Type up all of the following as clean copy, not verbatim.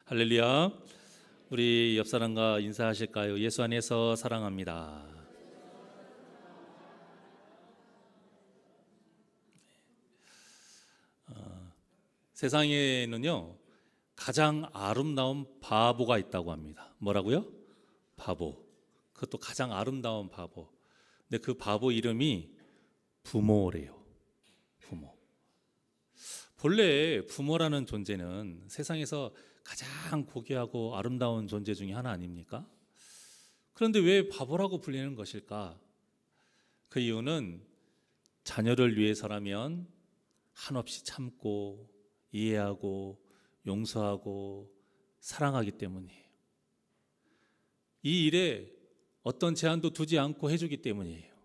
할렐루야. 우리 옆 사람과 인사하실까요? 예수 안에서 사랑합니다. 세상에는요 가장 아름다운 바보가 있다고 합니다. 뭐라고요? 바보. 그것도 가장 아름다운 바보. 근데 그 바보 이름이 부모래요. 부모. 본래 부모라는 존재는 세상에서 가장 고귀하고 아름다운 존재 중에 하나 아닙니까? 그런데 왜 바보라고 불리는 것일까? 그 이유는 자녀를 위해서라면 한없이 참고 이해하고 용서하고 사랑하기 때문이에요. 이 일에 어떤 제한도 두지 않고 해주기 때문이에요.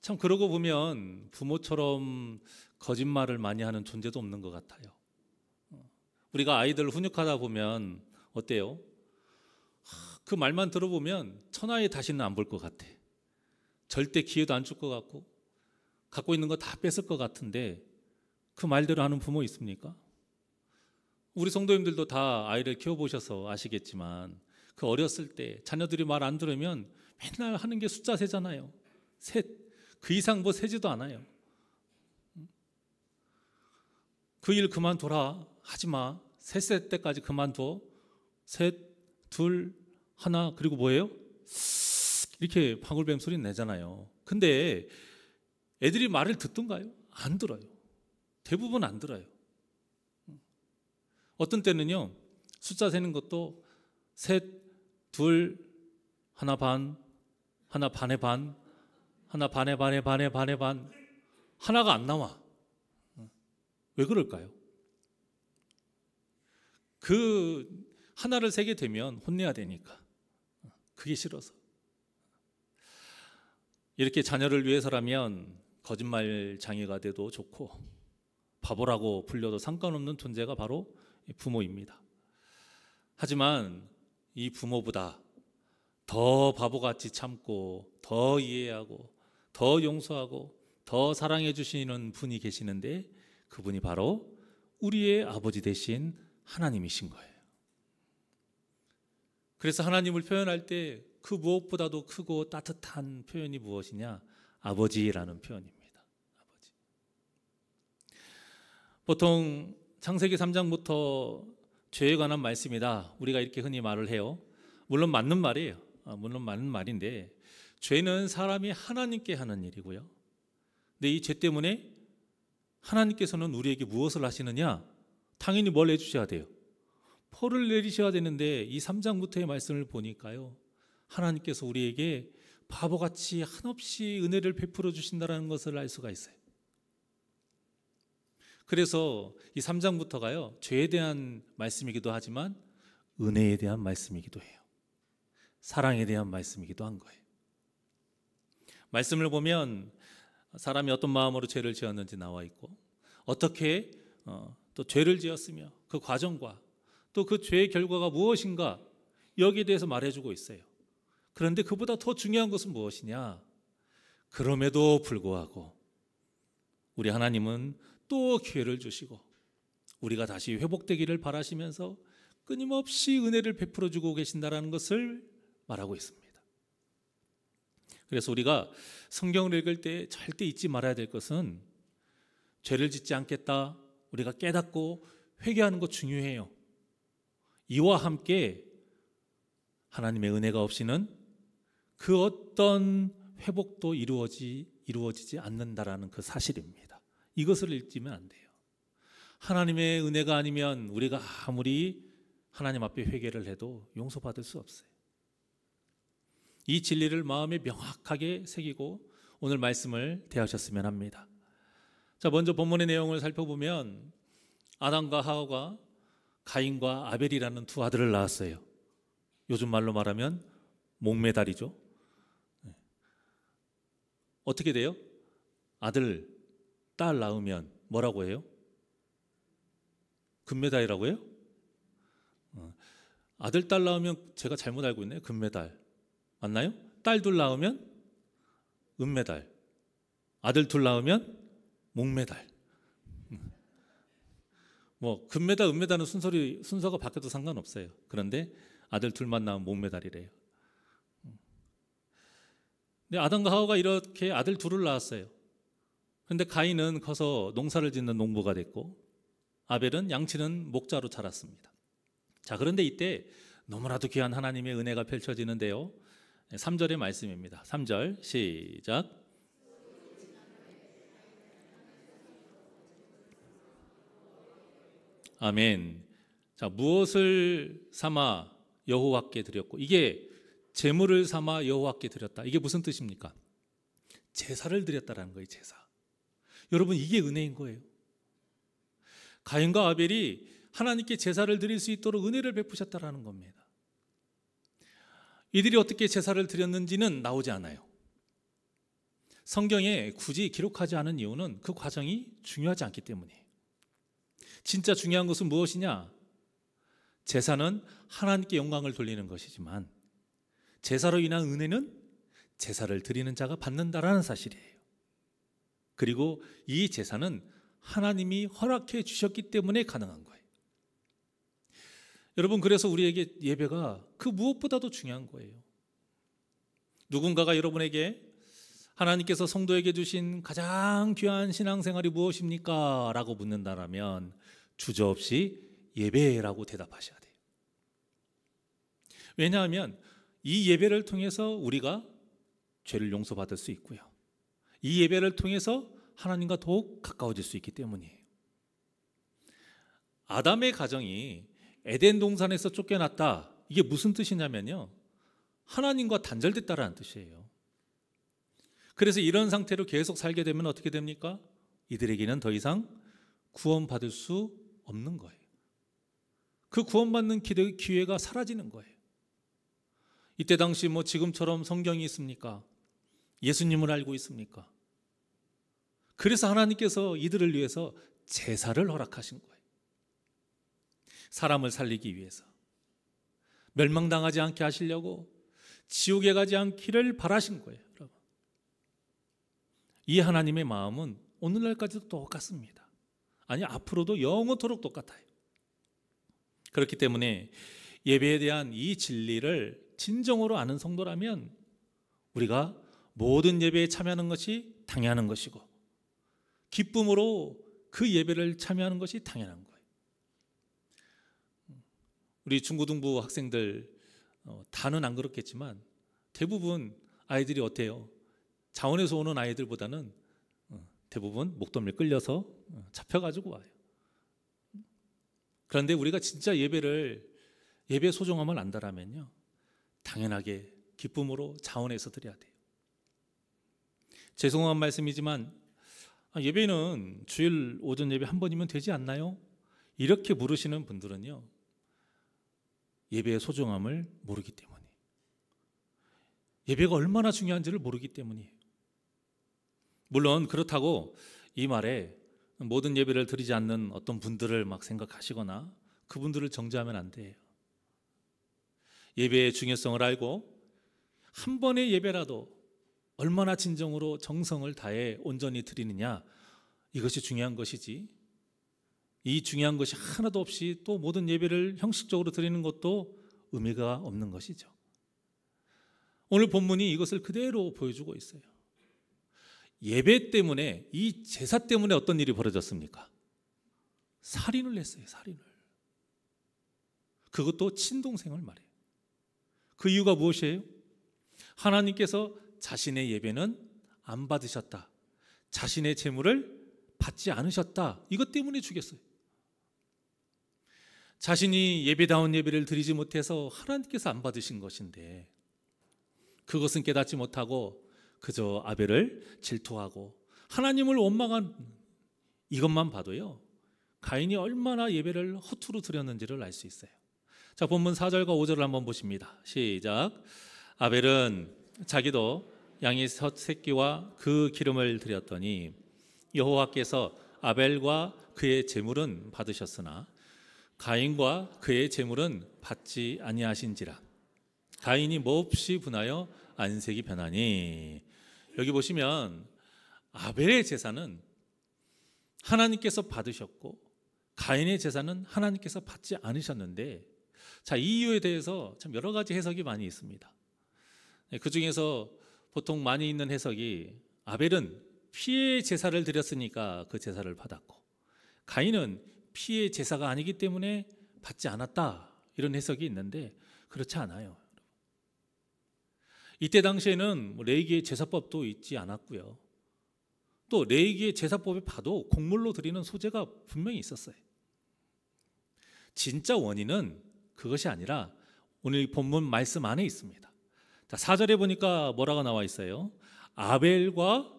참 그러고 보면 부모처럼 거짓말을 많이 하는 존재도 없는 것 같아요. 우리가 아이들 훈육하다 보면 어때요? 그 말만 들어보면 천하에 다시는 안 볼 것 같아. 절대 기회도 안 줄 것 같고 갖고 있는 거 다 뺏을 것 같은데 그 말대로 하는 부모 있습니까? 우리 성도님들도 다 아이를 키워보셔서 아시겠지만 그 어렸을 때 자녀들이 말 안 들으면 맨날 하는 게 숫자 세잖아요. 셋. 그 이상 뭐 세지도 않아요. 그 일 그만둬라. 하지마. 셋 때까지 그만둬. 셋, 둘, 하나. 그리고 뭐예요? 이렇게 방울뱀 소리 내잖아요. 근데 애들이 말을 듣던가요? 안 들어요. 대부분 안 들어요. 어떤 때는요 숫자 세는 것도 셋, 둘, 하나 반, 하나 반의 반, 하나 반의 반의 반의 반의 반, 하나가 안 나와. 왜 그럴까요? 그 하나를 세게 되면 혼내야 되니까. 그게 싫어서. 이렇게 자녀를 위해서라면 거짓말 장애가 돼도 좋고 바보라고 불려도 상관없는 존재가 바로 부모입니다. 하지만 이 부모보다 더 바보같이 참고 더 이해하고 더 용서하고 더 사랑해 주시는 분이 계시는데 그분이 바로 우리의 아버지 되신 하나님이신 거예요. 그래서 하나님을 표현할 때 그 무엇보다도 크고 따뜻한 표현이 무엇이냐? 아버지라는 표현입니다. 아버지. 보통 창세기 3장부터 죄에 관한 말씀이다. 우리가 이렇게 흔히 말을 해요. 물론 맞는 말이에요. 물론 맞는 말인데 죄는 사람이 하나님께 하는 일이고요. 근데 이 죄 때문에 하나님께서는 우리에게 무엇을 하시느냐? 당연히 뭘 해주셔야 돼요? 벌을 내리셔야 되는데 이 3장부터의 말씀을 보니까요. 하나님께서 우리에게 바보같이 한없이 은혜를 베풀어 주신다는 것을 알 수가 있어요. 그래서 이 3장부터가요. 죄에 대한 말씀이기도 하지만 은혜에 대한 말씀이기도 해요. 사랑에 대한 말씀이기도 한 거예요. 말씀을 보면 사람이 어떤 마음으로 죄를 지었는지 나와 있고 어떻게 또 죄를 지었으며 그 과정과 또 그 죄의 결과가 무엇인가 여기에 대해서 말해주고 있어요. 그런데 그보다 더 중요한 것은 무엇이냐? 그럼에도 불구하고 우리 하나님은 또 기회를 주시고 우리가 다시 회복되기를 바라시면서 끊임없이 은혜를 베풀어 주고 계신다는 것을 말하고 있습니다. 그래서 우리가 성경을 읽을 때 절대 잊지 말아야 될 것은 죄를 짓지 않겠다. 우리가 깨닫고 회개하는 것 중요해요. 이와 함께 하나님의 은혜가 없이는 그 어떤 회복도 이루어지지 않는다라는 그 사실입니다. 이것을 잊으면 안 돼요. 하나님의 은혜가 아니면 우리가 아무리 하나님 앞에 회개를 해도 용서받을 수 없어요. 이 진리를 마음에 명확하게 새기고 오늘 말씀을 대하셨으면 합니다. 자, 먼저 본문의 내용을 살펴보면 아담과 하와가 가인과 아벨이라는 두 아들을 낳았어요. 요즘 말로 말하면 목메달이죠. 어떻게 돼요? 아들, 딸 낳으면 뭐라고 해요? 금메달이라고 해요? 아들, 딸 낳으면 제가 잘못 알고 있네요. 금메달. 맞나요? 딸 둘 낳으면 은메달. 아들 둘 낳으면 목메달. 뭐 금메달, 은메달은 순서가 바뀌어도 상관없어요. 그런데 아들 둘만 낳으면 목메달이래요. 근데 아담과 하와가 이렇게 아들 둘을 낳았어요. 그런데 가인은 커서 농사를 짓는 농부가 됐고 아벨은 양치는 목자로 자랐습니다. 자, 그런데 이때 너무나도 귀한 하나님의 은혜가 펼쳐지는데요. 3절의 말씀입니다. 3절 시작. 아멘. 자, 무엇을 삼아 여호와께 드렸고, 이게 제물을 삼아 여호와께 드렸다. 이게 무슨 뜻입니까? 제사를 드렸다라는 거예요. 제사. 여러분, 이게 은혜인 거예요. 가인과 아벨이 하나님께 제사를 드릴 수 있도록 은혜를 베푸셨다라는 겁니다. 이들이 어떻게 제사를 드렸는지는 나오지 않아요. 성경에 굳이 기록하지 않은 이유는 그 과정이 중요하지 않기 때문이에요. 진짜 중요한 것은 무엇이냐? 제사는 하나님께 영광을 돌리는 것이지만 제사로 인한 은혜는 제사를 드리는 자가 받는다라는 사실이에요. 그리고 이 제사는 하나님이 허락해 주셨기 때문에 가능한 거예요. 여러분, 그래서 우리에게 예배가 그 무엇보다도 중요한 거예요. 누군가가 여러분에게 하나님께서 성도에게 주신 가장 귀한 신앙생활이 무엇입니까? 라고 묻는다면 주저없이 예배라고 대답하셔야 돼요. 왜냐하면 이 예배를 통해서 우리가 죄를 용서받을 수 있고요. 이 예배를 통해서 하나님과 더욱 가까워질 수 있기 때문이에요. 아담의 가정이 에덴 동산에서 쫓겨났다. 이게 무슨 뜻이냐면요, 하나님과 단절됐다라는 뜻이에요. 그래서 이런 상태로 계속 살게 되면 어떻게 됩니까? 이들에게는 더 이상 구원받을 수 없는 거예요. 그 구원받는 기회가 사라지는 거예요. 이때 당시 뭐 지금처럼 성경이 있습니까? 예수님을 알고 있습니까? 그래서 하나님께서 이들을 위해서 제사를 허락하신 거예요. 사람을 살리기 위해서, 멸망당하지 않게 하시려고, 지옥에 가지 않기를 바라신 거예요. 여러분, 이 하나님의 마음은 오늘날까지도 똑같습니다. 아니, 앞으로도 영원토록 똑같아요. 그렇기 때문에 예배에 대한 이 진리를 진정으로 아는 성도라면 우리가 모든 예배에 참여하는 것이 당연한 것이고, 기쁨으로 그 예배를 참여하는 것이 당연한 거예요. 우리 중고등부 학생들 다는 안 그렇겠지만 대부분 아이들이 어때요? 자원에서 오는 아이들보다는 대부분 목덜미를 끌려서 잡혀가지고 와요. 그런데 우리가 진짜 예배 소중함을 안다라면요, 당연하게 기쁨으로 자원해서 드려야 돼요. 죄송한 말씀이지만 예배는 주일 오전 예배 한 번이면 되지 않나요? 이렇게 물으시는 분들은요, 예배의 소중함을 모르기 때문에, 예배가 얼마나 중요한지를 모르기 때문이에요. 물론 그렇다고 이 말에 모든 예배를 드리지 않는 어떤 분들을 막 생각하시거나 그분들을 정죄하면 안 돼요. 예배의 중요성을 알고 한 번의 예배라도 얼마나 진정으로 정성을 다해 온전히 드리느냐, 이것이 중요한 것이지, 이 중요한 것이 하나도 없이 또 모든 예배를 형식적으로 드리는 것도 의미가 없는 것이죠. 오늘 본문이 이것을 그대로 보여주고 있어요. 예배 때문에, 이 제사 때문에 어떤 일이 벌어졌습니까? 살인을 했어요. 살인을. 그것도 친동생을 말해요. 그 이유가 무엇이에요? 하나님께서 자신의 예배는 안 받으셨다, 자신의 제물을 받지 않으셨다, 이것 때문에 죽였어요. 자신이 예배다운 예배를 드리지 못해서 하나님께서 안 받으신 것인데 그것은 깨닫지 못하고 그저 아벨을 질투하고 하나님을 원망한 이것만 봐도요, 가인이 얼마나 예배를 허투루 드렸는지를 알 수 있어요. 자, 본문 4절과 5절을 한번 보십니다. 시작. 아벨은 자기도 양의 첫 새끼와 그 기름을 드렸더니 여호와께서 아벨과 그의 제물은 받으셨으나 가인과 그의 제물은 받지 아니하신지라. 가인이 몹시 분하여 안색이 변하니. 여기 보시면 아벨의 제사는 하나님께서 받으셨고 가인의 제사는 하나님께서 받지 않으셨는데, 자, 이 이유에 대해서 참 여러 가지 해석이 많이 있습니다. 그 중에서 보통 많이 있는 해석이, 아벨은 피의 제사를 드렸으니까 그 제사를 받았고, 가인은 피의 제사가 아니기 때문에 받지 않았다, 이런 해석이 있는데 그렇지 않아요. 이때 당시에는 레위기의 제사법도 있지 않았고요, 또 레위기의 제사법에 봐도 곡물로 드리는 소제가 분명히 있었어요. 진짜 원인은 그것이 아니라 오늘 본문 말씀 안에 있습니다. 자, 4절에 보니까 뭐라고 나와 있어요? 아벨과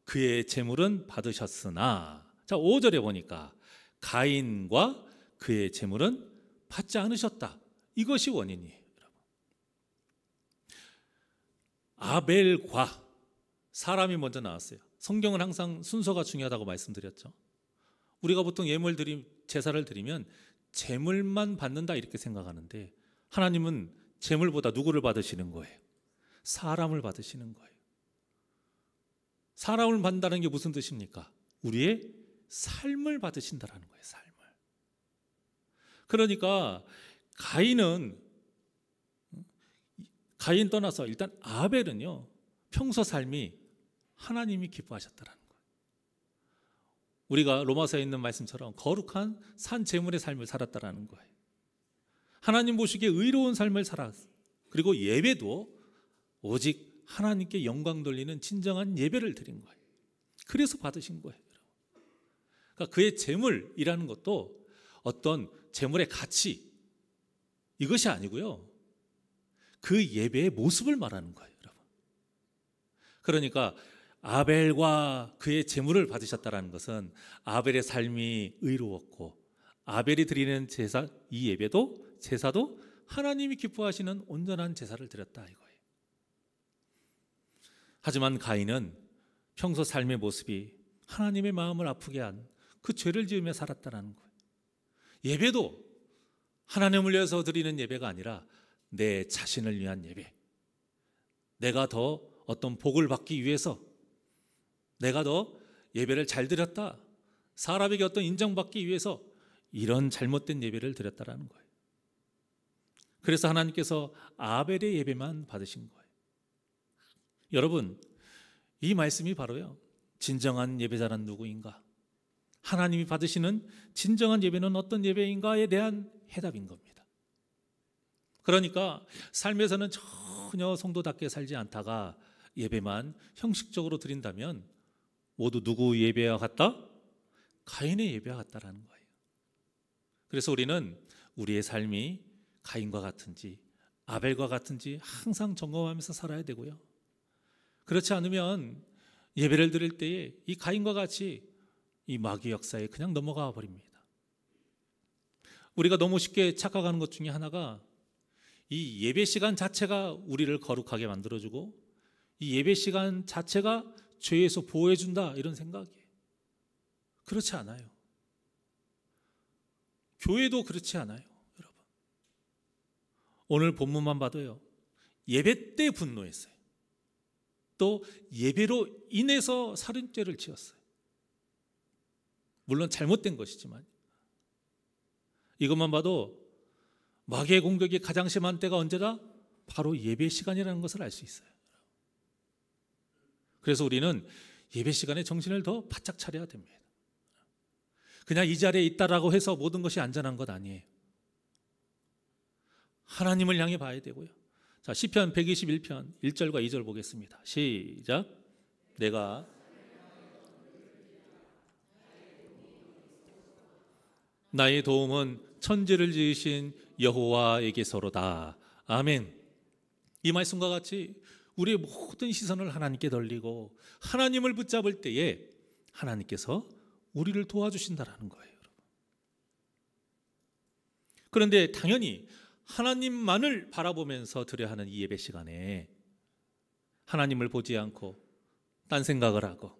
그의 제물은 받으셨으나, 자, 5절에 보니까 가인과 그의 제물은 받지 않으셨다. 이것이 원인이에요, 여러분. 아벨과, 사람이 먼저 나왔어요. 성경은 항상 순서가 중요하다고 말씀드렸죠. 우리가 보통 제사를 드리면 제물만 받는다 이렇게 생각하는데, 하나님은 제물보다 누구를 받으시는 거예요? 사람을 받으시는 거예요. 사람을 받는다는 게 무슨 뜻입니까? 우리의 삶을 받으신다라는 거예요. 삶을. 그러니까 가인 떠나서 일단 아벨은요, 평소 삶이 하나님이 기뻐하셨다라는 거예요. 우리가 로마서에 있는 말씀처럼 거룩한 산 제물의 삶을 살았다라는 거예요. 하나님 보시기에 의로운 삶을 살았어요. 그리고 예배도 오직 하나님께 영광 돌리는 진정한 예배를 드린 거예요. 그래서 받으신 거예요. 그러니까 그의 제물이라는 것도 어떤 제물의 가치, 이것이 아니고요, 그 예배의 모습을 말하는 거예요, 여러분. 그러니까 아벨과 그의 제물을 받으셨다는 것은 아벨의 삶이 의로웠고, 아벨이 드리는 제사, 이 예배도 제사도 하나님이 기뻐하시는 온전한 제사를 드렸다 이거예요. 하지만 가인은 평소 삶의 모습이 하나님의 마음을 아프게 한 그 죄를 지으며 살았다는 거예요. 예배도 하나님을 위해서 드리는 예배가 아니라 내 자신을 위한 예배, 내가 더 어떤 복을 받기 위해서, 내가 더 예배를 잘 드렸다, 사람에게 어떤 인정받기 위해서 이런 잘못된 예배를 드렸다라는 거예요. 그래서 하나님께서 아벨의 예배만 받으신 거예요. 여러분, 이 말씀이 바로요, 진정한 예배자란 누구인가, 하나님이 받으시는 진정한 예배는 어떤 예배인가에 대한 해답인 겁니다. 그러니까 삶에서는 전혀 성도답게 살지 않다가 예배만 형식적으로 드린다면 모두 누구 예배와 같다? 가인의 예배와 같다라는 거예요. 그래서 우리는 우리의 삶이 가인과 같은지 아벨과 같은지 항상 점검하면서 살아야 되고요, 그렇지 않으면 예배를 드릴 때에 이 가인과 같이 이 마귀 역사에 그냥 넘어가 버립니다. 우리가 너무 쉽게 착각하는 것 중에 하나가 이 예배 시간 자체가 우리를 거룩하게 만들어주고 이 예배 시간 자체가 죄에서 보호해준다, 이런 생각이에요. 그렇지 않아요. 교회도 그렇지 않아요, 여러분. 오늘 본문만 봐도요, 예배 때 분노했어요. 또 예배로 인해서 살인죄를 지었어요. 물론 잘못된 것이지만 이것만 봐도 마귀의 공격이 가장 심한 때가 언제다? 바로 예배 시간이라는 것을 알 수 있어요. 그래서 우리는 예배 시간에 정신을 더 바짝 차려야 됩니다. 그냥 이 자리에 있다라고 해서 모든 것이 안전한 것 아니에요. 하나님을 향해 봐야 되고요. 자, 시편 121편 1절과 2절 보겠습니다. 시작. 내가 나의 도움은 천지를 지으신 여호와에게서로다. 아멘. 이 말씀과 같이 우리의 모든 시선을 하나님께 돌리고 하나님을 붙잡을 때에 하나님께서 우리를 도와주신다라는 거예요, 여러분. 그런데 당연히 하나님만을 바라보면서 드려야 하는 이 예배 시간에 하나님을 보지 않고 딴 생각을 하고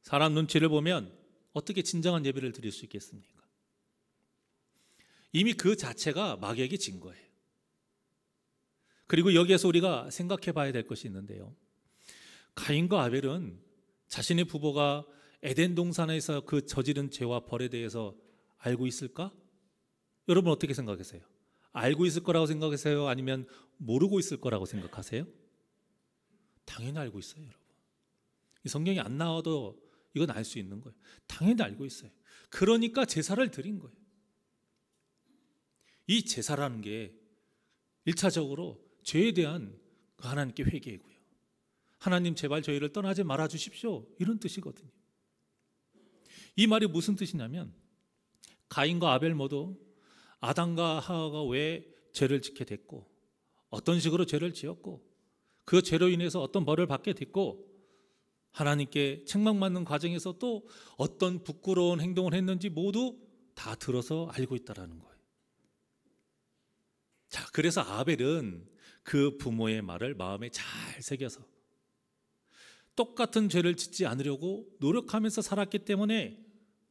사람 눈치를 보면 어떻게 진정한 예배를 드릴 수 있겠습니까? 이미 그 자체가 마귀에게 진 거예요. 그리고 여기에서 우리가 생각해 봐야 될 것이 있는데요, 가인과 아벨은 자신의 부모가 에덴 동산에서 그 저지른 죄와 벌에 대해서 알고 있을까? 여러분 어떻게 생각하세요? 알고 있을 거라고 생각하세요? 아니면 모르고 있을 거라고 생각하세요? 당연히 알고 있어요, 여러분. 이 성경이 안 나와도 이건 알 수 있는 거예요. 당연히 알고 있어요. 그러니까 제사를 드린 거예요. 이 제사라는 게 1차적으로 죄에 대한 그 하나님께 회개이고요. 하나님 제발 저희를 떠나지 말아 주십시오. 이런 뜻이거든요. 이 말이 무슨 뜻이냐면 가인과 아벨 모두 아담과 하와가 왜 죄를 짓게 됐고 어떤 식으로 죄를 지었고 그 죄로 인해서 어떤 벌을 받게 됐고 하나님께 책망받는 과정에서 또 어떤 부끄러운 행동을 했는지 모두 다 들어서 알고 있다는 거예요. 자, 그래서 아벨은 그 부모의 말을 마음에 잘 새겨서 똑같은 죄를 짓지 않으려고 노력하면서 살았기 때문에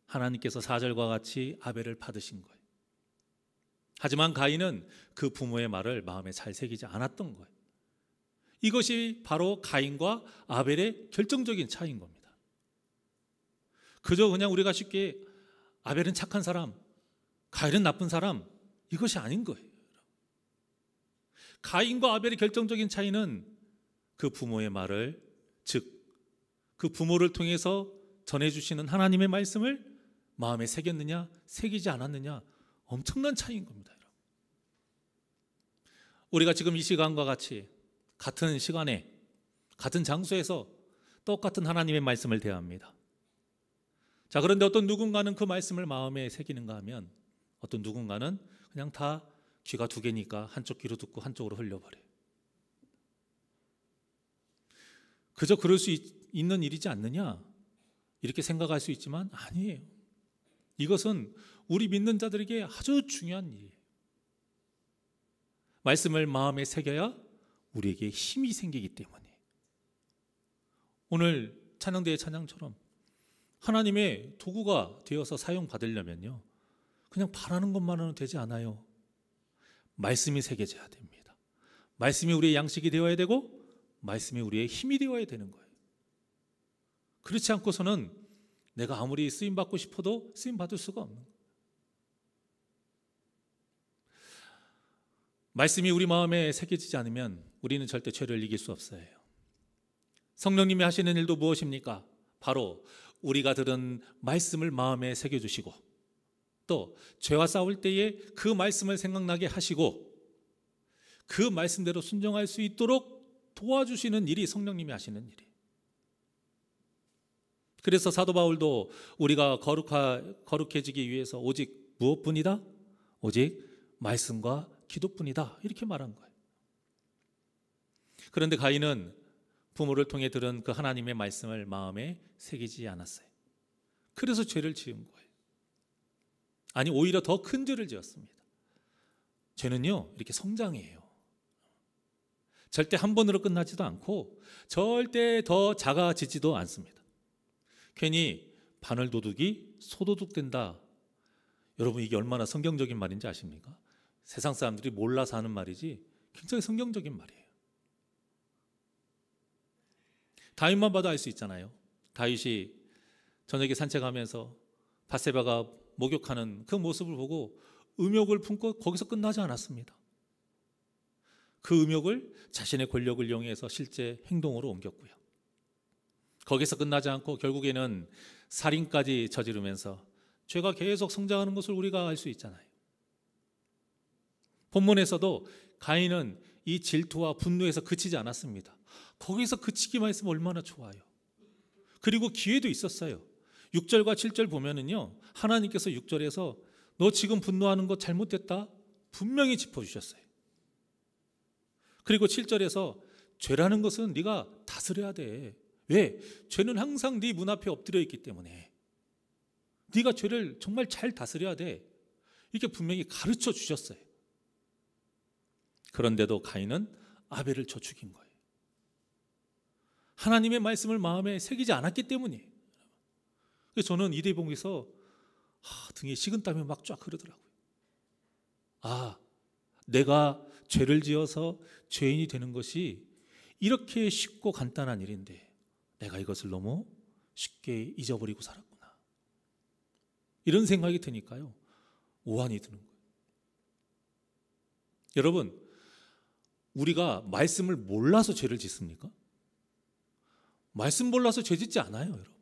하나님께서 4절과 같이 아벨을 받으신 거예요. 하지만 가인은 그 부모의 말을 마음에 잘 새기지 않았던 거예요. 이것이 바로 가인과 아벨의 결정적인 차이인 겁니다. 그저 그냥 우리가 쉽게 아벨은 착한 사람, 가인은 나쁜 사람, 이것이 아닌 거예요. 가인과 아벨의 결정적인 차이는 그 부모의 말을, 즉 그 부모를 통해서 전해주시는 하나님의 말씀을 마음에 새겼느냐 새기지 않았느냐, 엄청난 차이인 겁니다. 우리가 지금 이 시간과 같이 같은 시간에 같은 장소에서 똑같은 하나님의 말씀을 대합니다. 자, 그런데 어떤 누군가는 그 말씀을 마음에 새기는가 하면 어떤 누군가는 그냥 다 귀가 두 개니까 한쪽 귀로 듣고 한쪽으로 흘려버려요. 그저 그럴 수 있는 일이지 않느냐 이렇게 생각할 수 있지만 아니에요. 이것은 우리 믿는 자들에게 아주 중요한 일이에요. 말씀을 마음에 새겨야 우리에게 힘이 생기기 때문에 오늘 찬양대의 찬양처럼 하나님의 도구가 되어서 사용받으려면요 그냥 바라는 것만으로는 되지 않아요. 말씀이 새겨져야 됩니다. 말씀이 우리의 양식이 되어야 되고 말씀이 우리의 힘이 되어야 되는 거예요. 그렇지 않고서는 내가 아무리 쓰임받고 싶어도 쓰임받을 수가 없는 거예요. 말씀이 우리 마음에 새겨지지 않으면 우리는 절대 죄를 이길 수 없어요. 성령님이 하시는 일도 무엇입니까? 바로 우리가 들은 말씀을 마음에 새겨주시고 또 죄와 싸울 때에 그 말씀을 생각나게 하시고 그 말씀대로 순종할 수 있도록 도와주시는 일이 성령님이 하시는 일이에요. 그래서 사도 바울도 우리가 거룩해지기 위해서 오직 무엇뿐이다? 오직 말씀과 기도뿐이다 이렇게 말한 거예요. 그런데 가인은 부모를 통해 들은 그 하나님의 말씀을 마음에 새기지 않았어요. 그래서 죄를 지은 거예요. 아니 오히려 더 큰 죄를 지었습니다. 죄는요 이렇게 성장해요. 절대 한 번으로 끝나지도 않고 절대 더 작아지지도 않습니다. 괜히 바늘도둑이 소도둑 된다. 여러분 이게 얼마나 성경적인 말인지 아십니까? 세상 사람들이 몰라서 하는 말이지 굉장히 성경적인 말이에요. 다윗만 봐도 알 수 있잖아요. 다윗이 저녁에 산책하면서 밧세바가 목욕하는 그 모습을 보고 음욕을 품고 거기서 끝나지 않았습니다. 그 음욕을 자신의 권력을 이용해서 실제 행동으로 옮겼고요. 거기서 끝나지 않고 결국에는 살인까지 저지르면서 죄가 계속 성장하는 것을 우리가 알 수 있잖아요. 본문에서도 가인은 이 질투와 분노에서 그치지 않았습니다. 거기서 그치기만 했으면 얼마나 좋아요. 그리고 기회도 있었어요. 6절과 7절 보면은요 하나님께서 6절에서 너 지금 분노하는 거 잘못됐다 분명히 짚어주셨어요. 그리고 7절에서 죄라는 것은 네가 다스려야 돼. 왜? 죄는 항상 네 문 앞에 엎드려 있기 때문에 네가 죄를 정말 잘 다스려야 돼. 이렇게 분명히 가르쳐 주셨어요. 그런데도 가인은 아벨을 쳐 죽인 거예요. 하나님의 말씀을 마음에 새기지 않았기 때문이에요. 그래서 저는 이 대목에서 등에 식은땀이 막 쫙 흐르더라고요. 내가 죄를 지어서 죄인이 되는 것이 이렇게 쉽고 간단한 일인데 내가 이것을 너무 쉽게 잊어버리고 살았구나. 이런 생각이 드니까요. 오한이 드는 거예요. 여러분, 우리가 말씀을 몰라서 죄를 짓습니까? 말씀 몰라서 죄 짓지 않아요, 여러분.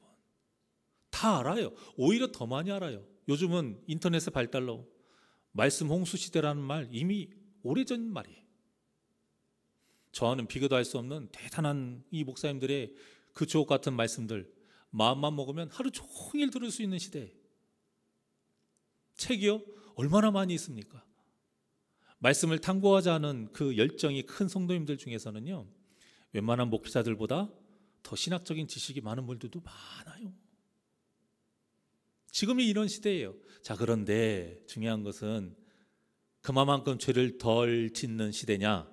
다 알아요. 오히려 더 많이 알아요. 요즘은 인터넷의 발달로 말씀 홍수 시대라는 말 이미 오래전 말이에요. 저와는 비교도 할 수 없는 대단한 이 목사님들의 그 주옥 같은 말씀들, 마음만 먹으면 하루 종일 들을 수 있는 시대예요. 책이요? 얼마나 많이 있습니까? 말씀을 탐구하자 하는 그 열정이 큰 성도님들 중에서는요, 웬만한 목회자들보다 더 신학적인 지식이 많은 분들도 많아요. 지금이 이런 시대예요. 자, 그런데 중요한 것은 그만큼 죄를 덜 짓는 시대냐?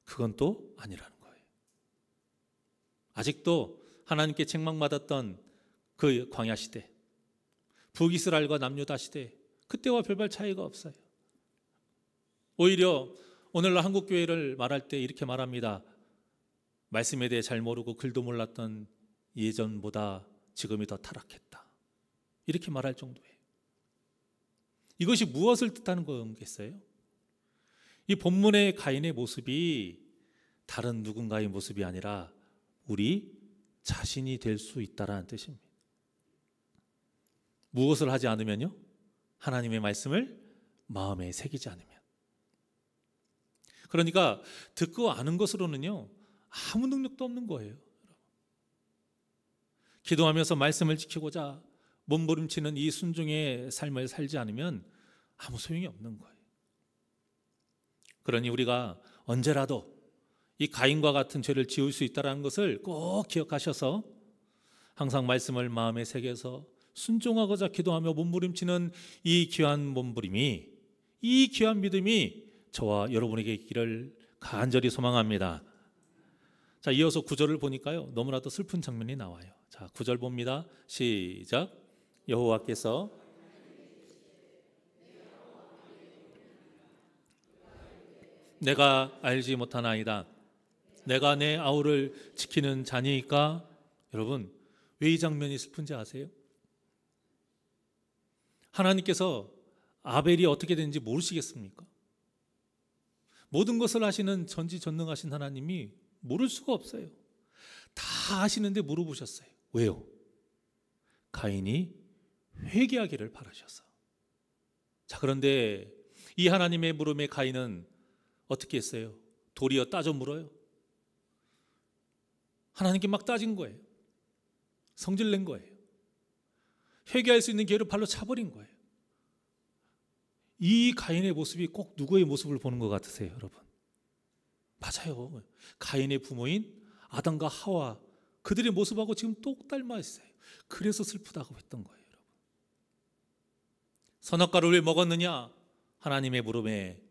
그건 또 아니라는 거예요. 아직도 하나님께 책망받았던 그 광야 시대, 북이스라엘과 남유다 시대, 그때와 별반 차이가 없어요. 오히려 오늘날 한국교회를 말할 때 이렇게 말합니다. 말씀에 대해 잘 모르고 글도 몰랐던 예전보다 지금이 더 타락했다. 이렇게 말할 정도예요. 이것이 무엇을 뜻하는 거겠어요? 이 본문의 가인의 모습이 다른 누군가의 모습이 아니라 우리 자신이 될 수 있다라는 뜻입니다. 무엇을 하지 않으면요? 하나님의 말씀을 마음에 새기지 않으면. 그러니까 듣고 아는 것으로는요, 아무 능력도 없는 거예요. 기도하면서 말씀을 지키고자 몸부림치는 이 순종의 삶을 살지 않으면 아무 소용이 없는 거예요. 그러니 우리가 언제라도 이 가인과 같은 죄를 지을 수 있다는 것을 꼭 기억하셔서 항상 말씀을 마음에 새겨서 순종하고자 기도하며 몸부림치는 이 귀한 몸부림이, 이 귀한 믿음이 저와 여러분에게 있기를 간절히 소망합니다. 자, 이어서 9절을 보니까요, 너무나도 슬픈 장면이 나와요. 자, 9절 봅니다. 시작. 여호와께서 내가 알지 못하나이다. 내가 내 아우를 지키는 자니까. 여러분, 왜 이 장면이 슬픈지 아세요? 하나님께서 아벨이 어떻게 되는지 모르시겠습니까? 모든 것을 아시는 전지전능하신 하나님이 모를 수가 없어요. 다 아시는데 물어보셨어요. 왜요? 가인이 회개하기를 바라셔서. 자, 그런데 이 하나님의 물음에 가인은 어떻게 했어요? 도리어 따져 물어요. 하나님께 막 따진 거예요. 성질낸 거예요. 회개할 수 있는 기회를 발로 차버린 거예요. 이 가인의 모습이 꼭 누구의 모습을 보는 것 같으세요, 여러분? 맞아요. 가인의 부모인 아담과 하와, 그들의 모습하고 지금 똑 닮아 있어요. 그래서 슬프다고 했던 거예요, 여러분. 선악과를 왜 먹었느냐? 하나님의 물음에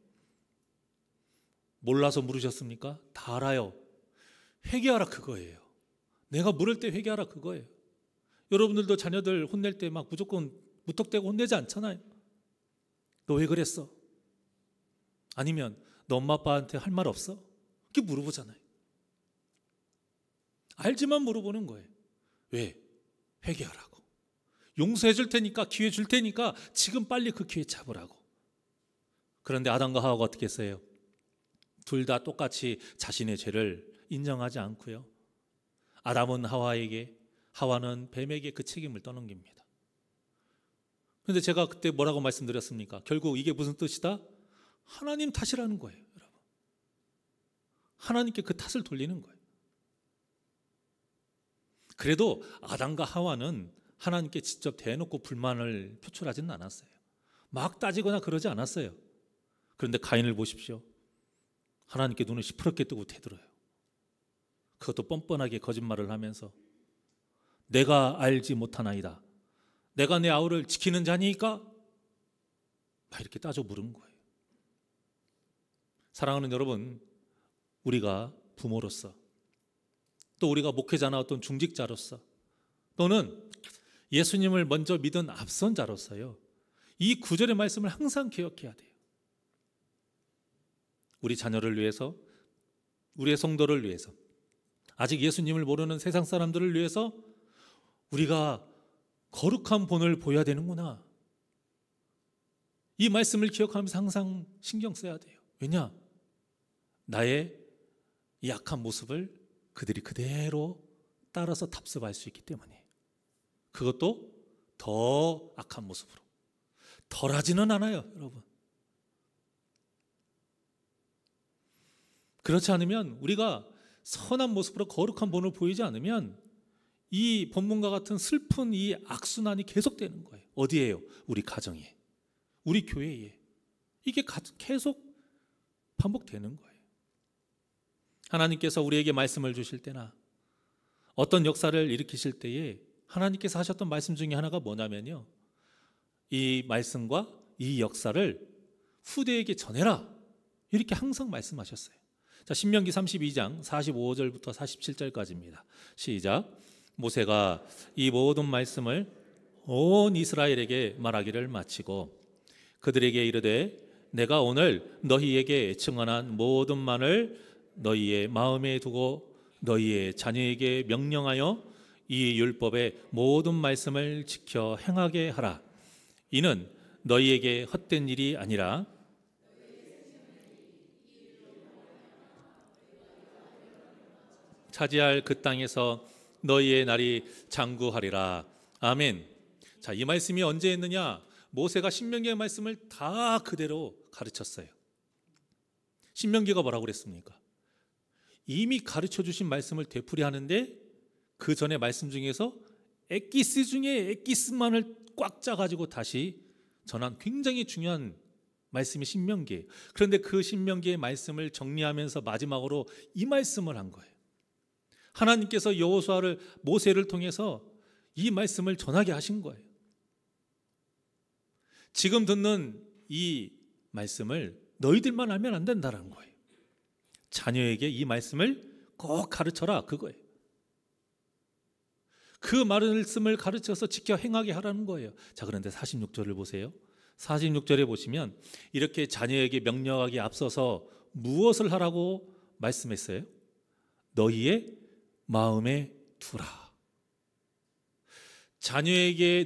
몰라서 물으셨습니까? 다 알아요. 회개하라, 그거예요. 내가 물을 때 회개하라, 그거예요. 여러분들도 자녀들 혼낼 때 막 무조건 무턱대고 혼내지 않잖아요. 너 왜 그랬어? 아니면 너 엄마 아빠한테 할 말 없어? 이렇게 물어보잖아요. 알지만 물어보는 거예요. 왜? 회개하라고. 용서해 줄 테니까, 기회 줄 테니까 지금 빨리 그 기회 잡으라고. 그런데 아담과 하와가 어떻게 했어요? 둘 다 똑같이 자신의 죄를 인정하지 않고요, 아담은 하와에게, 하와는 뱀에게 그 책임을 떠넘깁니다. 그런데 제가 그때 뭐라고 말씀드렸습니까? 결국 이게 무슨 뜻이다? 하나님 탓이라는 거예요, 여러분. 하나님께 그 탓을 돌리는 거예요. 그래도 아담과 하와는 하나님께 직접 대놓고 불만을 표출하지는 않았어요. 막 따지거나 그러지 않았어요. 그런데 가인을 보십시오. 하나님께 눈을 시퍼렇게 뜨고 대들어요. 그것도 뻔뻔하게 거짓말을 하면서 내가 알지 못하나이다. 내가 내 아우를 지키는 자니까? 막 이렇게 따져 물은 거예요. 사랑하는 여러분, 우리가 부모로서, 또 우리가 목회자나 어떤 중직자로서, 또는 예수님을 먼저 믿은 앞선 자로서요, 이 구절의 말씀을 항상 기억해야 돼요. 우리 자녀를 위해서, 우리의 성도를 위해서, 아직 예수님을 모르는 세상 사람들을 위해서 우리가 거룩한 본을 보여야 되는구나. 이 말씀을 기억하면서 항상 신경 써야 돼요. 왜냐? 나의 이 악한 모습을 그들이 그대로 따라서 답습할 수 있기 때문에. 그것도 더 악한 모습으로. 덜하지는 않아요, 여러분. 그렇지 않으면, 우리가 선한 모습으로 거룩한 본을 보이지 않으면 이 본문과 같은 슬픈 이 악순환이 계속되는 거예요. 어디에요? 우리 가정에, 우리 교회에. 이게 계속 반복되는 거예요. 하나님께서 우리에게 말씀을 주실 때나 어떤 역사를 일으키실 때에 하나님께서 하셨던 말씀 중에 하나가 뭐냐면요, 이 말씀과 이 역사를 후대에게 전해라, 이렇게 항상 말씀하셨어요. 자, 신명기 32장 45절부터 47절까지입니다. 시작. 모세가 이 모든 말씀을 온 이스라엘에게 말하기를 마치고 그들에게 이르되 내가 오늘 너희에게 증언한 모든 말을 너희의 마음에 두고 너희의 자녀에게 명령하여 이 율법의 모든 말씀을 지켜 행하게 하라. 이는 너희에게 헛된 일이 아니라 차지할 그 땅에서 너희의 날이 장구하리라. 아멘. 자, 이 말씀이 언제 했느냐? 모세가 신명기의 말씀을 다 그대로 가르쳤어요. 신명기가 뭐라고 그랬습니까? 이미 가르쳐 주신 말씀을 되풀이하는데 그 전에 말씀 중에서 엑기스 중에 엑기스만을 꽉 짜가지고 다시 전한 굉장히 중요한 말씀이 신명기예요. 그런데 그 신명기의 말씀을 정리하면서 마지막으로 이 말씀을 한 거예요. 하나님께서 여호수아를, 모세를 통해서 이 말씀을 전하게 하신 거예요. 지금 듣는 이 말씀을 너희들만 알면 안 된다는 거예요. 자녀에게 이 말씀을 꼭 가르쳐라, 그거예요. 그 말씀을 가르쳐서 지켜 행하게 하라는 거예요. 자, 그런데 46절을 보세요. 46절에 보시면 이렇게 자녀에게 명령하기에 앞서서 무엇을 하라고 말씀했어요? 너희의 마음에 두라.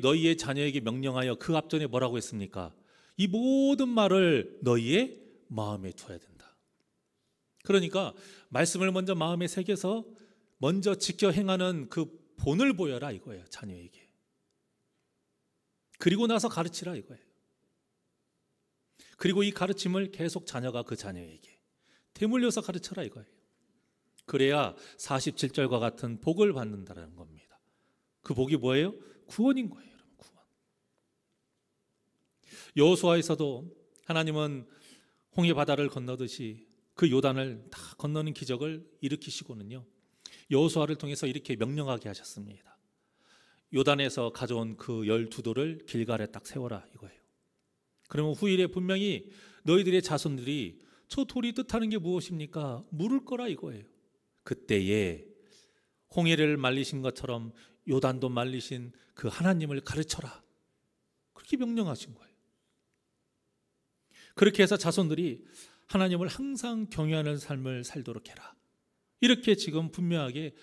너희의 자녀에게 명령하여 그 앞전에 뭐라고 했습니까? 이 모든 말을 너희의 마음에 두어야 된다. 그러니까 말씀을 먼저 마음에 새겨서 먼저 지켜 행하는 그 본을 보여라, 이거예요. 자녀에게. 그리고 나서 가르치라, 이거예요. 그리고 이 가르침을 계속 자녀가 그 자녀에게 되물려서 가르쳐라, 이거예요. 그래야 47절과 같은 복을 받는다는 겁니다. 그 복이 뭐예요? 구원인 거예요, 여러분. 구원. 여호수아에서도 하나님은 홍해 바다를 건너듯이 그 요단을 다 건너는 기적을 일으키시고는요, 여호수아를 통해서 이렇게 명령하게 하셨습니다. 요단에서 가져온 그 12돌을 길갈에 딱 세워라, 이거예요. 그러면 후일에 분명히 너희들의 자손들이 저 돌이 뜻하는 게 무엇입니까? 물을 거라, 이거예요. 그때에 홍해를 말리신 것처럼 요단도 말리신 그 하나님을 가르쳐라, 그렇게 명령하신 거예요. 그렇게 해서 자손들이 하나님을 항상 경외하는 삶을 살도록 해라, 이렇게 지금 분명하게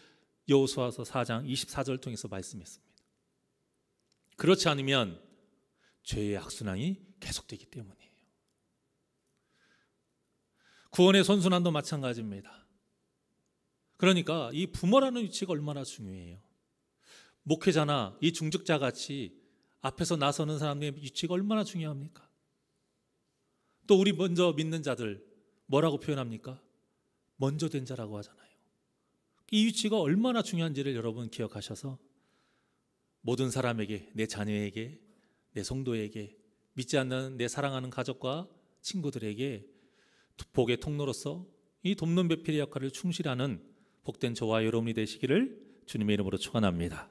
여호수아서 4장 24절 통해서 말씀했습니다. 그렇지 않으면 죄의 악순환이 계속되기 때문이에요. 구원의 선순환도 마찬가지입니다. 그러니까 이 부모라는 위치가 얼마나 중요해요. 목회자나 이 중직자 같이 앞에서 나서는 사람의 위치가 얼마나 중요합니까? 또 우리 먼저 믿는 자들 뭐라고 표현합니까? 먼저 된 자라고 하잖아요. 이 위치가 얼마나 중요한지를 여러분 기억하셔서 모든 사람에게, 내 자녀에게, 내 성도에게, 믿지 않는 내 사랑하는 가족과 친구들에게 복의 통로로서 이 돕는 배필의 역할을 충실하는 복된 저와 여러분이 되시기를 주님의 이름으로 축원합니다.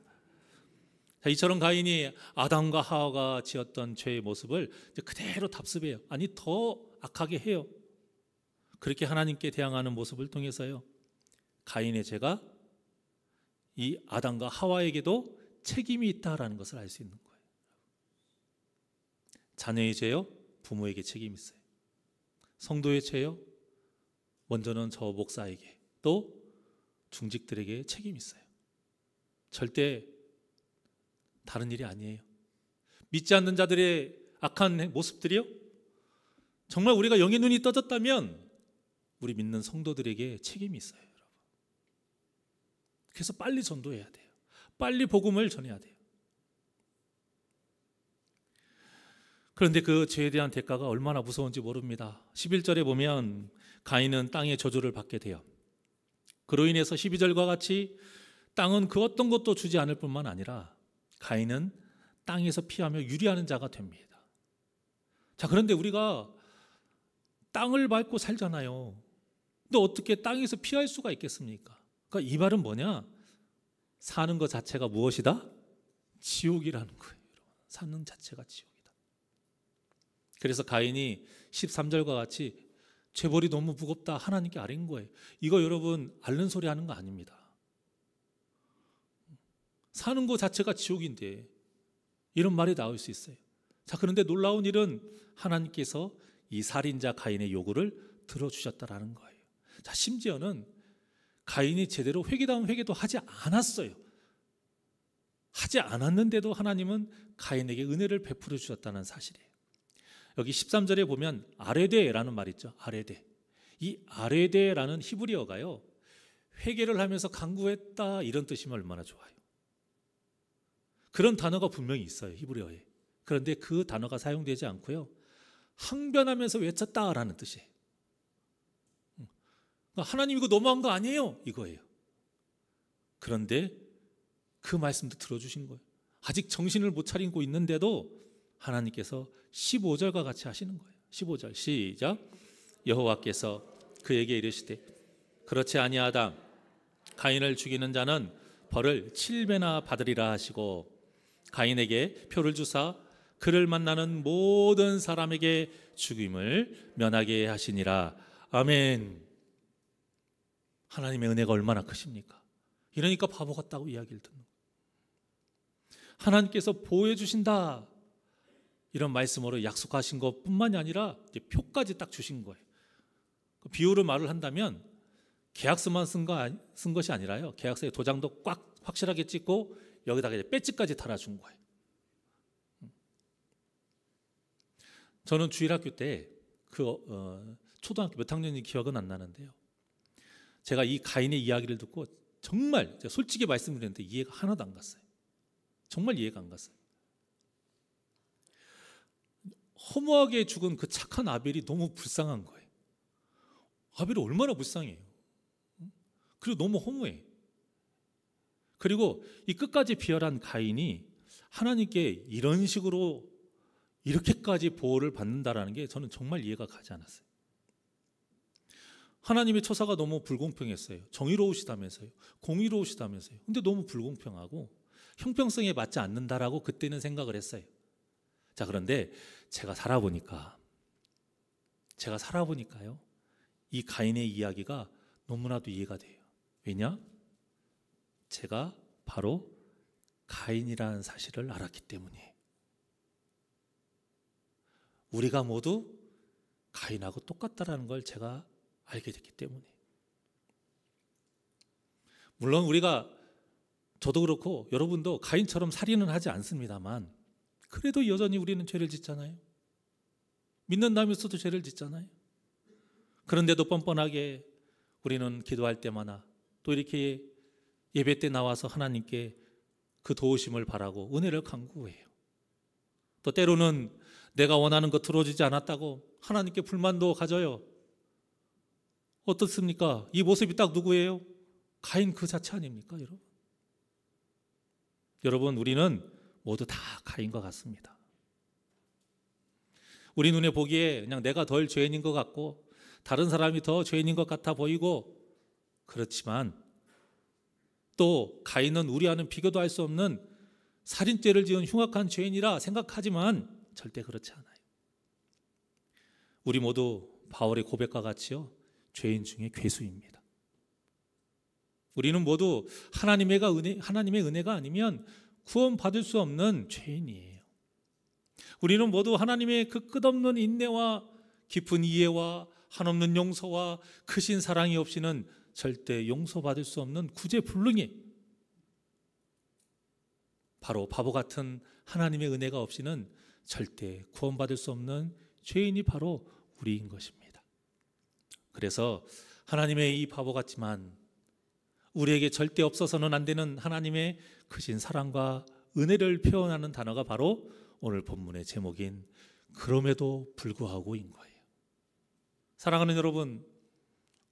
이처럼 가인이 아담과 하와가 지었던 죄의 모습을 그대로 답습해요. 아니, 더 악하게 해요. 그렇게 하나님께 대항하는 모습을 통해서요, 가인의 죄가 이 아담과 하와에게도 책임이 있다라는 것을 알 수 있는 거예요. 자녀의 죄요, 부모에게 책임이 있어요. 성도의 죄요, 먼저는 저 목사에게, 또 중직들에게 책임이 있어요. 절대 다른 일이 아니에요. 믿지 않는 자들의 악한 모습들이요, 정말 우리가 영의 눈이 떠졌다면 우리 믿는 성도들에게 책임이 있어요, 여러분. 그래서 빨리 전도해야 돼요. 빨리 복음을 전해야 돼요. 그런데 그 죄에 대한 대가가 얼마나 무서운지 모릅니다. 11절에 보면 가인은 땅의 저주를 받게 돼요. 그로 인해서 12절과 같이 땅은 그 어떤 것도 주지 않을 뿐만 아니라 가인은 땅에서 피하며 유리하는 자가 됩니다. 자, 그런데 우리가 땅을 밟고 살잖아요. 근데 어떻게 땅에서 피할 수가 있겠습니까? 그러니까 이 말은 뭐냐? 사는 것 자체가 무엇이다? 지옥이라는 거예요. 사는 자체가 지옥이다. 그래서 가인이 13절과 같이 죄벌이 너무 무겁다, 하나님께 아뢰는 거예요. 이거 여러분 앓는 소리 하는 거 아닙니다. 사는 것 자체가 지옥인데 이런 말이 나올 수 있어요. 자, 그런데 놀라운 일은 하나님께서 이 살인자 가인의 요구를 들어주셨다라는 거예요. 자, 심지어는 가인이 제대로 회개다운 회개도 하지 않았어요. 하지 않았는데도 하나님은 가인에게 은혜를 베풀어 주셨다는 사실이에요. 여기 13절에 보면 아레데라는 말 있죠. 아레데. 이 아레데라는 히브리어가요, 회개를 하면서 간구했다, 이런 뜻이면 얼마나 좋아요. 그런 단어가 분명히 있어요, 히브리어에. 그런데 그 단어가 사용되지 않고요, 항변하면서 외쳤다라는 뜻이에요. 하나님 이거 너무한 거 아니에요? 이거예요. 그런데 그 말씀도 들어주신 거예요. 아직 정신을 못 차리고 있는데도 하나님께서 15절과 같이 하시는 거예요. 15절 시작. 여호와께서 그에게 이르시되 그렇지 아니하다. 가인을 죽이는 자는 벌을 7배나 받으리라 하시고 가인에게 표를 주사 그를 만나는 모든 사람에게 죽임을 면하게 하시니라. 아멘. 하나님의 은혜가 얼마나 크십니까? 이러니까 바보 같다고 이야기를 듣는 거예요. 하나님께서 보호해 주신다, 이런 말씀으로 약속하신 것뿐만이 아니라 이제 표까지 딱 주신 거예요. 비유로 말을 한다면 계약서만 쓴 것이 아니라요, 계약서에 도장도 꽉 확실하게 찍고 여기다가 이제 배지까지 달아준 거예요. 저는 주일학교 때 초등학교 몇 학년인지 기억은 안 나는데요, 제가 이 가인의 이야기를 듣고 정말 솔직히 말씀드렸는데 이해가 하나도 안 갔어요. 정말 이해가 안 갔어요. 허무하게 죽은 그 착한 아벨이 너무 불쌍한 거예요. 아벨이 얼마나 불쌍해요. 그리고 너무 허무해. 그리고 이 끝까지 비열한 가인이 하나님께 이런 식으로 이렇게까지 보호를 받는다라는 게 저는 정말 이해가 가지 않았어요. 하나님의 처사가 너무 불공평했어요. 정의로우시다면서요, 공의로우시다면서요. 근데 너무 불공평하고 형평성에 맞지 않는다라고 그때는 생각을 했어요. 자, 그런데 제가 살아보니까요, 이 가인의 이야기가 너무나도 이해가 돼요. 왜냐? 제가 바로 가인이라는 사실을 알았기 때문이에요. 우리가 모두 가인하고 똑같다라는 걸 제가 알게 됐기 때문에. 물론 저도 그렇고 여러분도 가인처럼 살인은 하지 않습니다만, 그래도 여전히 우리는 죄를 짓잖아요. 믿는다면서도 죄를 짓잖아요. 그런데도 뻔뻔하게 우리는 기도할 때마다 또 이렇게 예배 때 나와서 하나님께 그 도우심을 바라고 은혜를 간구해요. 또 때로는 내가 원하는 것 들어주지 않았다고 하나님께 불만도 가져요. 어떻습니까? 이 모습이 딱 누구예요? 가인 그 자체 아닙니까, 여러분? 여러분, 우리는 모두 다 가인과 같습니다. 우리 눈에 보기에 그냥 내가 덜 죄인인 것 같고 다른 사람이 더 죄인인 것 같아 보이고, 그렇지만 또 가인은 우리와는 비교도 할 수 없는 살인죄를 지은 흉악한 죄인이라 생각하지만 절대 그렇지 않아요. 우리 모두 바울의 고백과 같이요, 죄인 중에 괴수입니다. 우리는 모두 하나님의 은혜가 아니면 구원받을 수 없는 죄인이에요. 우리는 모두 하나님의 그 끝없는 인내와 깊은 이해와 한없는 용서와 크신 사랑이 없이는 절대 용서받을 수 없는 구제불능이, 바로 바보 같은 하나님의 은혜가 없이는 절대 구원받을 수 없는 죄인이 바로 우리인 것입니다. 그래서 하나님의 이 바보 같지만 우리에게 절대 없어서는 안 되는 하나님의 크신 사랑과 은혜를 표현하는 단어가 바로 오늘 본문의 제목인 그럼에도 불구하고인 거예요. 사랑하는 여러분,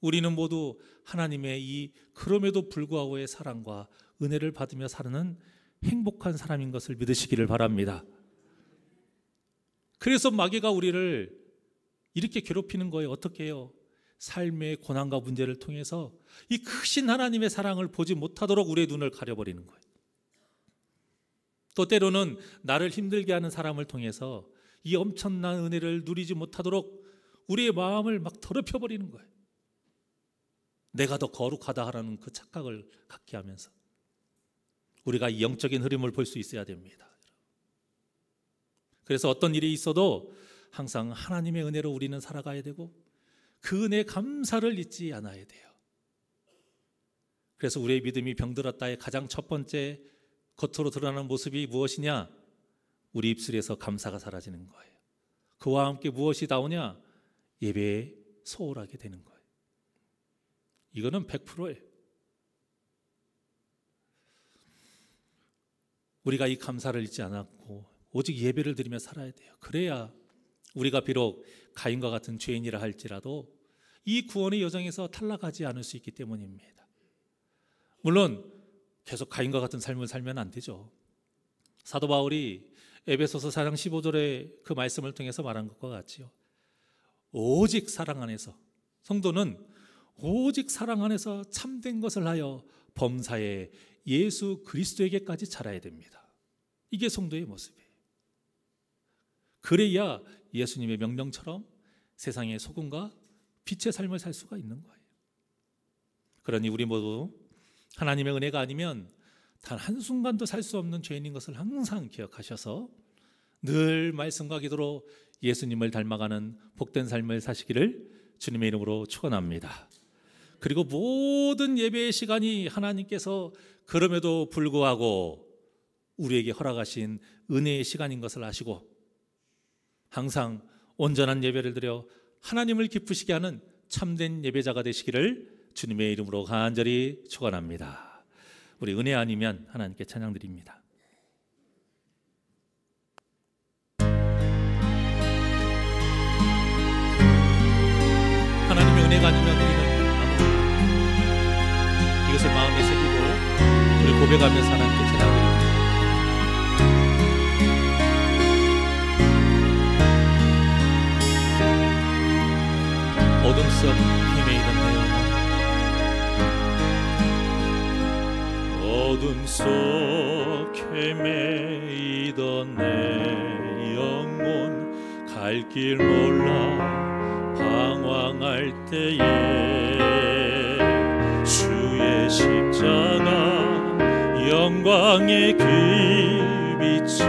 우리는 모두 하나님의 이 그럼에도 불구하고의 사랑과 은혜를 받으며 사는 행복한 사람인 것을 믿으시기를 바랍니다. 그래서 마귀가 우리를 이렇게 괴롭히는 거예요. 어떻게 해요? 삶의 고난과 문제를 통해서 이 크신 하나님의 사랑을 보지 못하도록 우리의 눈을 가려버리는 거예요. 또 때로는 나를 힘들게 하는 사람을 통해서 이 엄청난 은혜를 누리지 못하도록 우리의 마음을 막 더럽혀버리는 거예요. 내가 더 거룩하다 하라는 그 착각을 갖게 하면서 우리가 이 영적인 흐름을 볼 수 있어야 됩니다. 그래서 어떤 일이 있어도 항상 하나님의 은혜로 우리는 살아가야 되고 그 은혜의 감사를 잊지 않아야 돼요. 그래서 우리의 믿음이 병들었다의 가장 첫 번째 겉으로 드러나는 모습이 무엇이냐? 우리 입술에서 감사가 사라지는 거예요. 그와 함께 무엇이 나오냐? 예배에 소홀하게 되는 거예요. 이거는 100%예요. 우리가 이 감사를 잊지 않았고 오직 예배를 드리며 살아야 돼요. 그래야 우리가 비록 가인과 같은 죄인이라 할지라도 이 구원의 여정에서 탈락하지 않을 수 있기 때문입니다. 물론 계속 가인과 같은 삶을 살면 안 되죠. 사도 바울이 에베소서 4장 15절의 그 말씀을 통해서 말한 것과 같지요. 오직 사랑 안에서, 성도는 오직 사랑 안에서 참된 것을 하여 범사에 예수 그리스도에게까지 자라야 됩니다. 이게 성도의 모습이에요. 그래야 예수님의 명령처럼 세상의 소금과 빛의 삶을 살 수가 있는 거예요. 그러니 우리 모두 하나님의 은혜가 아니면 단 한순간도 살 수 없는 죄인인 것을 항상 기억하셔서 늘 말씀과 기도로 예수님을 닮아가는 복된 삶을 사시기를 주님의 이름으로 축원합니다. 그리고 모든 예배의 시간이 하나님께서 그럼에도 불구하고 우리에게 허락하신 은혜의 시간인 것을 아시고 항상 온전한 예배를 드려 하나님을 기쁘시게 하는 참된 예배자가 되시기를 주님의 이름으로 간절히 축원합니다. 우리 은혜 아니면 하나님께 찬양드립니다. 하나님의 은혜가 아니면 우리는 아무것도 이것을 마음에 새기고 우리 고백하면서 하나님께 찬양드립니다. 어둠 속 헤매이던 내 영혼, 어둠 속 헤매이던 내 영혼, 갈 길 몰라 방황할 때에 주의 십자가 영광의 그 빛이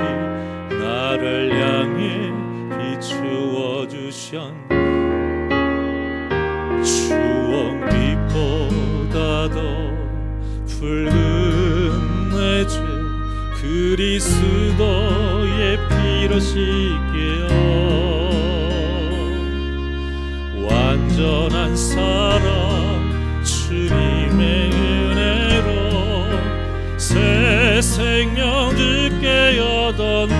나를 향해 비추어 주셨네. 추억빛보다 더 붉은 내 죄 그리스도의 피로 씻게요. 완전한 사랑 주님의 은혜로 새 생명 듣게 얻었네.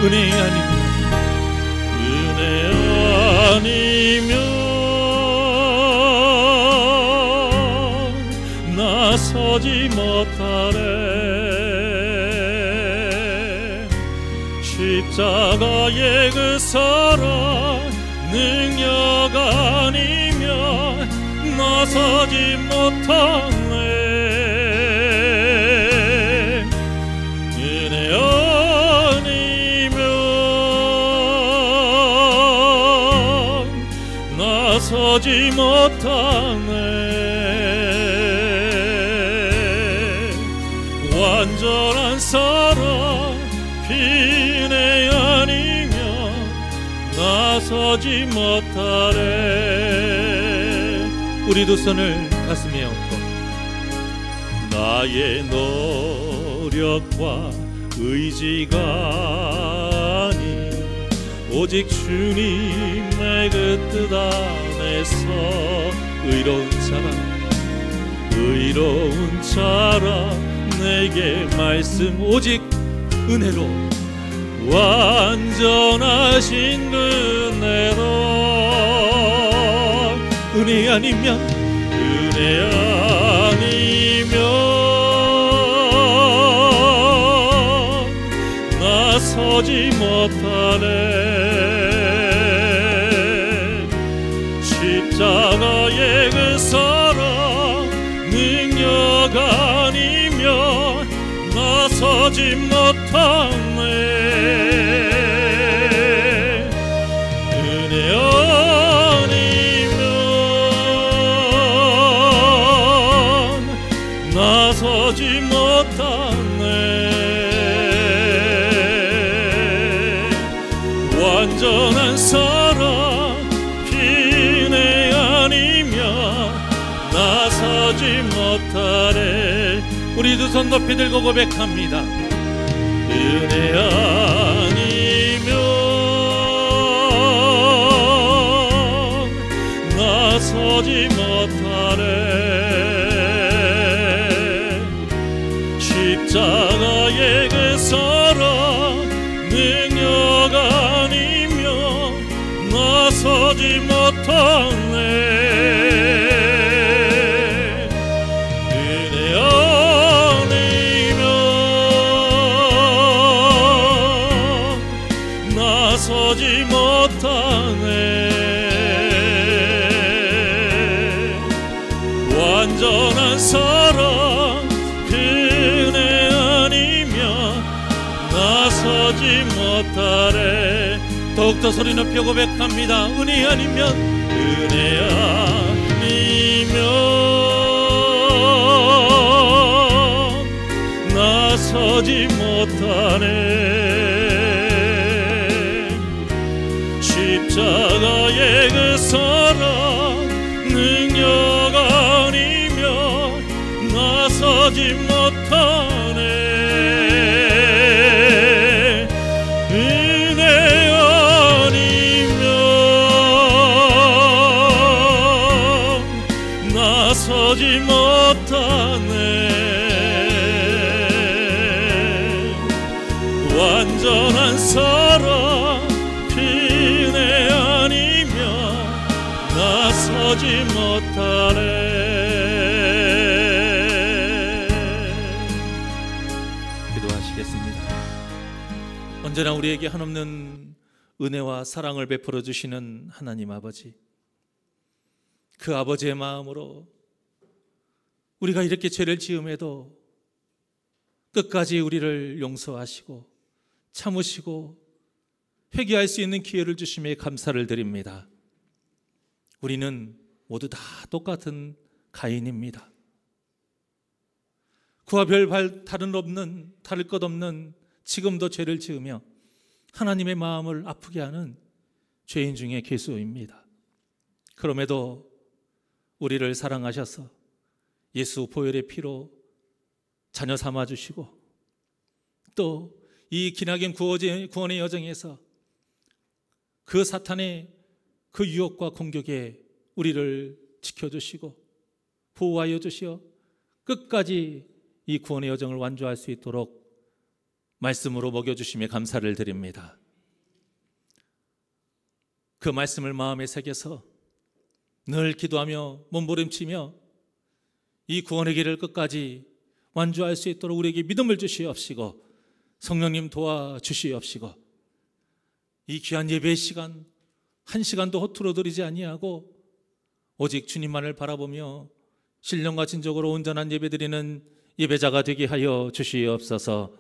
은혜 아니면 나서지 못하네. 십자가의 그 사랑 능력 아니면 나서지 못하네. 은혜 아니면 나서지 못하네. 완전한 사랑 비내 아니면 나서지 못하네. 우리 두 손을 가슴에 얹고 나의 노력과 의지가 아닌 오직 주님의 그 뜻 안에서 의로운 자라 내게 말씀 오직 은혜로 완전하신 은혜로 은혜 아니면 나서지 못하네 십자가의 그 사랑 능력 아니면 나서지 못하네 은혜 아니면 나서지 못하네 완전한 사랑 비네 아니면 나서지 못하네 우리 두 손 높이 들고 고백합니다 은혜 아니면 나서지 못하네 십자가의 그 사랑 능력 아니면 나서지 못하네 은혜 아니면 나서지 못하네 완전한 사랑 은혜 아니면 나서지 못하네 더욱더 소리 높여 고백합니다 은혜 아니면 나서지 못하네 십자가의 그 사랑 능력 아니면 나서지 못하네 은혜 아니면 나서지 못하네 완전한 사랑 은혜 아니면 나서지 못하네 기도하시겠습니다. 언제나 우리에게 한없는 은혜와 사랑을 베풀어 주시는 하나님 아버지 그 아버지의 마음으로 우리가 이렇게 죄를 지음에도 끝까지 우리를 용서하시고 참으시고 회개할 수 있는 기회를 주심에 감사를 드립니다. 우리는 모두 다 똑같은 가인입니다. 그와 별 다를 것 없는 지금도 죄를 지으며 하나님의 마음을 아프게 하는 죄인 중에 괴수입니다. 그럼에도 우리를 사랑하셔서 예수 보혈의 피로 자녀 삼아주시고 또 이 기나긴 구원의 여정에서 그 사탄의 그 유혹과 공격에 우리를 지켜주시고 보호하여 주시어 끝까지 이 구원의 여정을 완주할 수 있도록 말씀으로 먹여주심에 감사를 드립니다. 그 말씀을 마음에 새겨서 늘 기도하며 몸부림치며 이 구원의 길을 끝까지 완주할 수 있도록 우리에게 믿음을 주시옵시고 성령님 도와주시옵시고 이 귀한 예배의 시간 한 시간도 허투루 드리지 아니하고 오직 주님만을 바라보며 신령과 진정으로 온전한 예배드리는 예배자가 되게 하여 주시옵소서.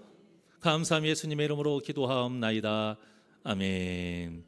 감사함 예수님의 이름으로 기도하옵나이다. 아멘.